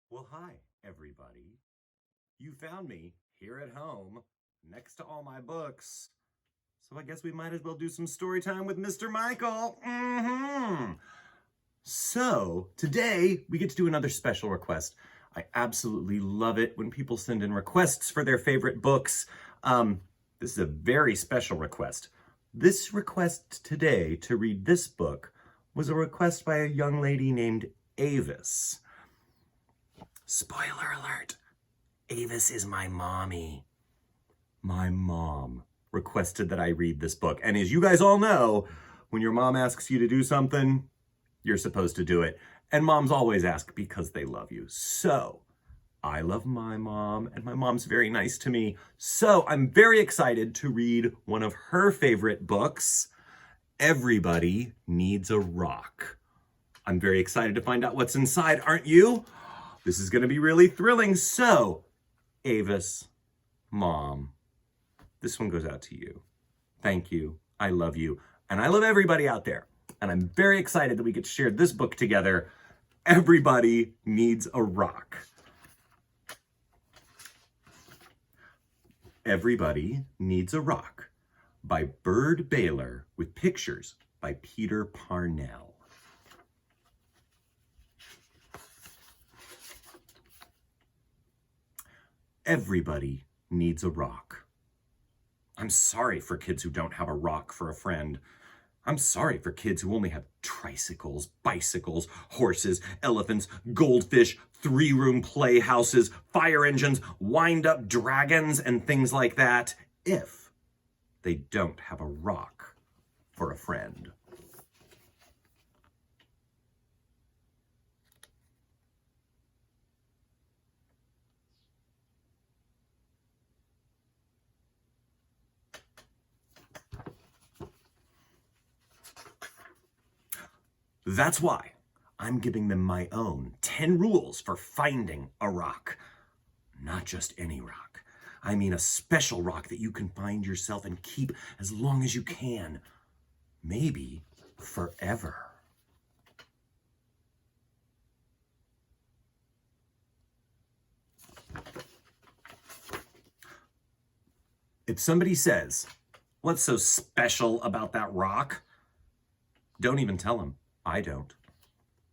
Well, hi, everybody. You found me here at home next to all my books. So I guess we might as well do some story time with Mr. Michael. So today we get to do another special request. I absolutely love it when people send in requests for their favorite books. This is a very special request. This request today to read this book was a request by a young lady named Avis. Spoiler alert, Avis is my mommy. My mom requested that I read this book. And as you guys all know, when your mom asks you to do something, you're supposed to do it. And moms always ask because they love you. So I love my mom, and my mom's very nice to me. So I'm very excited to read one of her favorite books, Everybody Needs a Rock. I'm very excited to find out what's inside, aren't you? This is going to be really thrilling. So, Avis, Mom, this one goes out to you. Thank you. I love you. And I love everybody out there. And I'm very excited that we get to share this book together. Everybody Needs a Rock. Everybody Needs a Rock by Byrd Baylor with pictures by Peter Parnell. Everybody needs a rock. I'm sorry for kids who don't have a rock for a friend. I'm sorry for kids who only have tricycles, bicycles, horses, elephants, goldfish, three-room playhouses, fire engines, wind-up dragons, and things like that, if they don't have a rock for a friend. That's why I'm giving them my own 10 rules for finding a rock. Not just any rock. I mean a special rock that you can find yourself and keep as long as you can. Maybe forever. If somebody says, "What's so special about that rock?" Don't even tell them. I don't.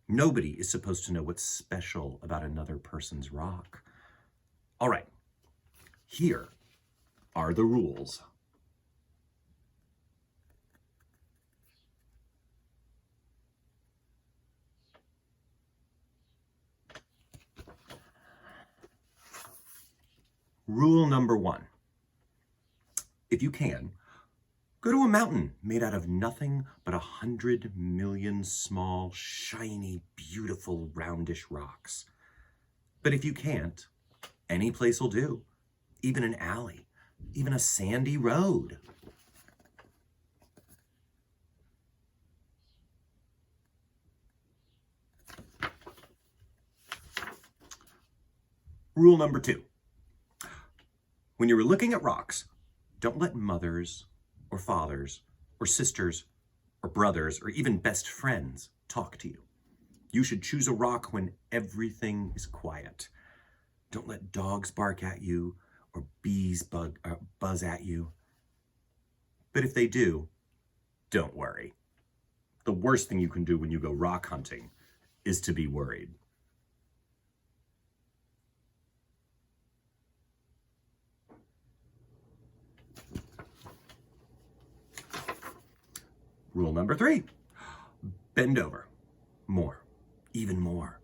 Nobody is supposed to know what's special about another person's rock. All right, here are the rules. Rule number 1. If you can, go to a mountain made out of nothing but 100 million small, shiny, beautiful, roundish rocks. But if you can't, any place will do. Even an alley, even a sandy road. Rule number 2. When you're looking at rocks, don't let mothers or fathers or sisters or brothers or even best friends talk to you. You should choose a rock when everything is quiet. Don't let dogs bark at you or bees buzz at you. But if they do, don't worry. The worst thing you can do when you go rock hunting is to be worried. Rule number 3, bend over. More, even more.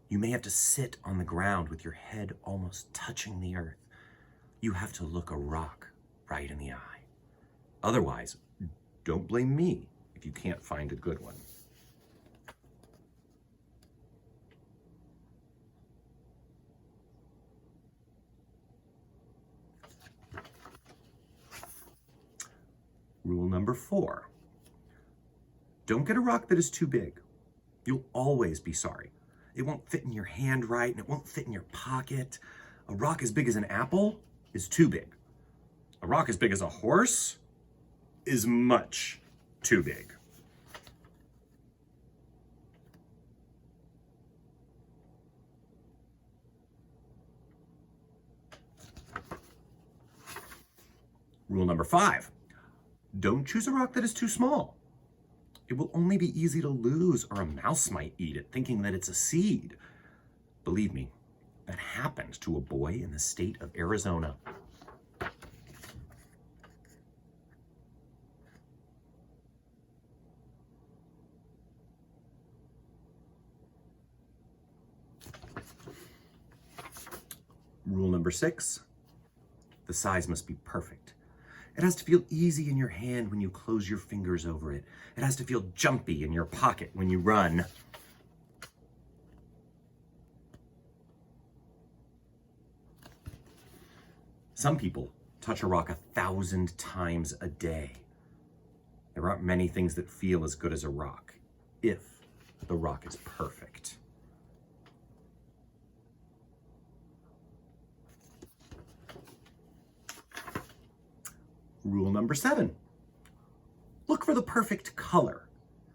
You may have to sit on the ground with your head almost touching the earth. You have to look a rock right in the eye. Otherwise, don't blame me if you can't find a good one. Rule number 4. Don't get a rock that is too big. You'll always be sorry. It won't fit in your hand right, and it won't fit in your pocket. A rock as big as an apple is too big. A rock as big as a horse is much too big. Rule number 5, don't choose a rock that is too small. It will only be easy to lose, or a mouse might eat it thinking that it's a seed. Believe me, that happened to a boy in the state of Arizona. Rule number 6, the size must be perfect. It has to feel easy in your hand when you close your fingers over it. It has to feel jumpy in your pocket when you run. Some people touch a rock 1,000 times a day. There aren't many things that feel as good as a rock, if the rock is perfect. Rule number 7, look for the perfect color.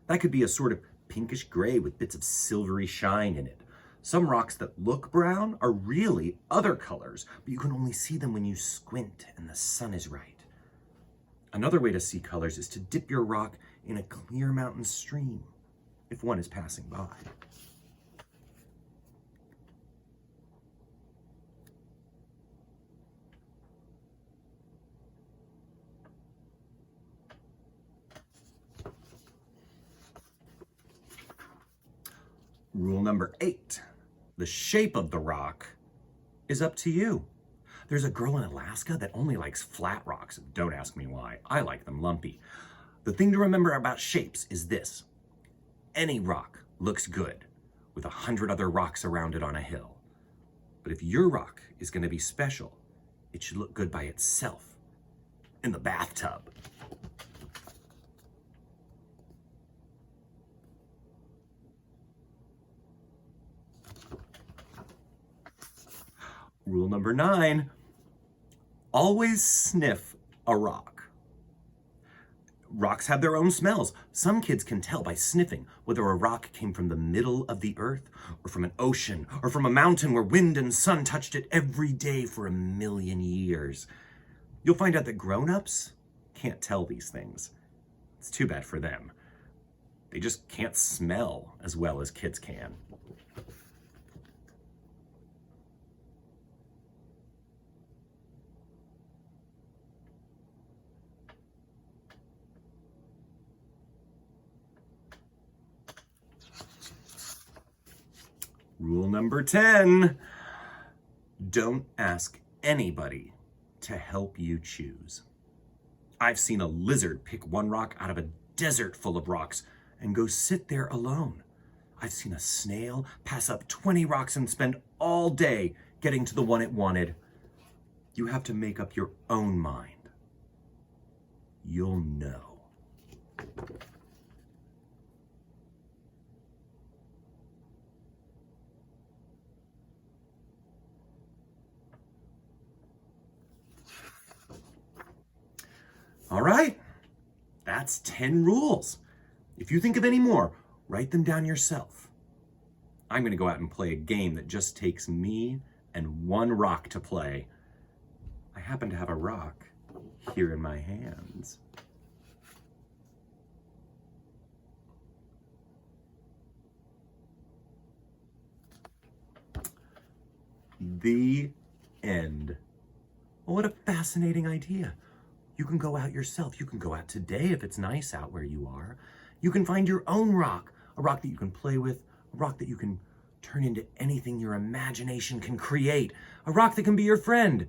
That could be a sort of pinkish gray with bits of silvery shine in it. Some rocks that look brown are really other colors, but you can only see them when you squint and the sun is right. Another way to see colors is to dip your rock in a clear mountain stream, if one is passing by. Rule number 8, the shape of the rock is up to you. There's a girl in Alaska that only likes flat rocks. Don't ask me why. I like them lumpy. The thing to remember about shapes is this: any rock looks good with 100 other rocks around it on a hill. But if your rock is going to be special, it should look good by itself in the bathtub. Rule number 9, always sniff a rock. Rocks have their own smells. Some kids can tell by sniffing whether a rock came from the middle of the earth, or from an ocean, or from a mountain where wind and sun touched it every day for 1,000,000 years. You'll find out that grown-ups can't tell these things. It's too bad for them. They just can't smell as well as kids can. Rule number 10, don't ask anybody to help you choose. I've seen a lizard pick one rock out of a desert full of rocks and go sit there alone. I've seen a snail pass up 20 rocks and spend all day getting to the one it wanted. You have to make up your own mind. You'll know. All right, that's 10 rules. If you think of any more, write them down yourself. I'm going to go out and play a game that just takes me and one rock to play. I happen to have a rock here in my hands. The end. What a fascinating idea. You can go out yourself. You can go out today if it's nice out where you are. You can find your own rock, a rock that you can play with, a rock that you can turn into anything your imagination can create, a rock that can be your friend.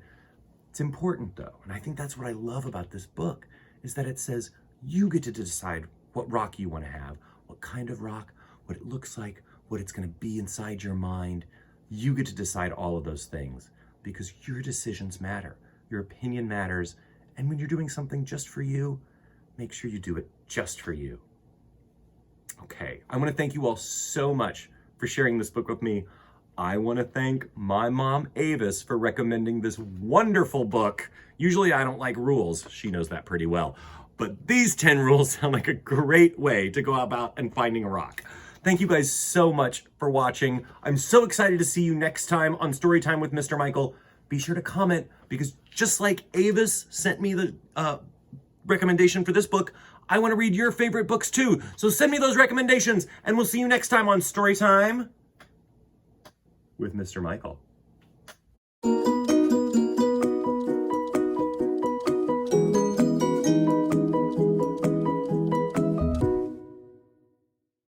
It's important though, and I think that's what I love about this book, is that it says you get to decide what rock you want to have, what kind of rock, what it looks like, what it's going to be inside your mind. You get to decide all of those things because your decisions matter, your opinion matters. And when you're doing something just for you, make sure you do it just for you. Okay, I want to thank you all so much for sharing this book with me. I want to thank my mom, Avis, for recommending this wonderful book. Usually I don't like rules. She knows that pretty well. But these 10 rules sound like a great way to go about and finding a rock. Thank you guys so much for watching. I'm so excited to see you next time on Storytime with Mr. Michael. be sure to comment, because just like Avis sent me the recommendation for this book, I want to read your favorite books too. So send me those recommendations, and we'll see you next time on Storytime with Mr. Michael.